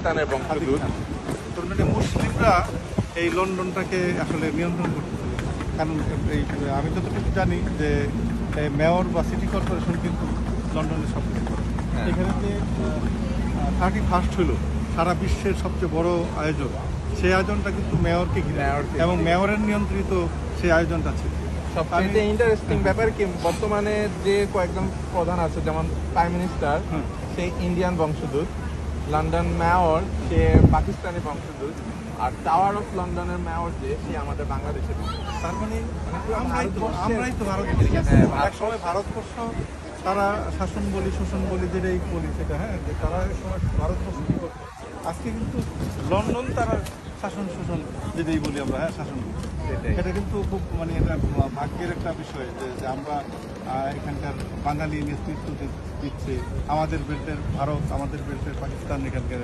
পাকিস্তানের বংশোদ্ভূত। মুসলিমরা এই লন্ডনটাকে আসলে নিয়ন্ত্রণ করতেছে, কারণ এই আমি যতটুকু জানি যে মেয়র বা সিটি কর্পোরেশন কিন্তু লন্ডনের সব কিছু করে। এখানে যে 31st হলো সারা বিশ্বের সবচেয়ে বড় আয়োজন, সেই আয়োজনটা কিন্তু মেয়রকে ঘিরে এবং মেয়রের নিয়ন্ত্রিত সেই আয়োজনটা ছিল। সবচেয়ে ইন্টারেস্টিং ব্যাপার কি, বর্তমানে যে কয়েকজন প্রধান আছে, যেমন প্রাইম মিনিস্টার সে ইন্ডিয়ান বংশোদ্ভূত, লন্ডন মেয়র সে পাকিস্তানি বংশোদ্ভূত, আর টাওয়ার অফ লন্ডনের মেয়র যে সে আমাদের বাংলাদেশের। তার মানে আমরাই তো ভারত, এক সময় ভারতবর্ষ তারা শাসন বলি শোষণ বলি যেটাই বলি সেটা, হ্যাঁ, যে তারা এক সময় ভারতবর্ষ কি করতো, আজকে কিন্তু লন্ডন তারা শাসন শোষণ যেটাই বলি আমরা, হ্যাঁ, শাসন বলি। এটা কিন্তু খুব মানে এটা ভাগ্যের একটা বিষয় যে আমরা এখানকার বাঙালি নেতৃত্ব দিচ্ছে, আমাদের বেল্টের ভারত, আমাদের বেল্টের পাকিস্তান, এখানকার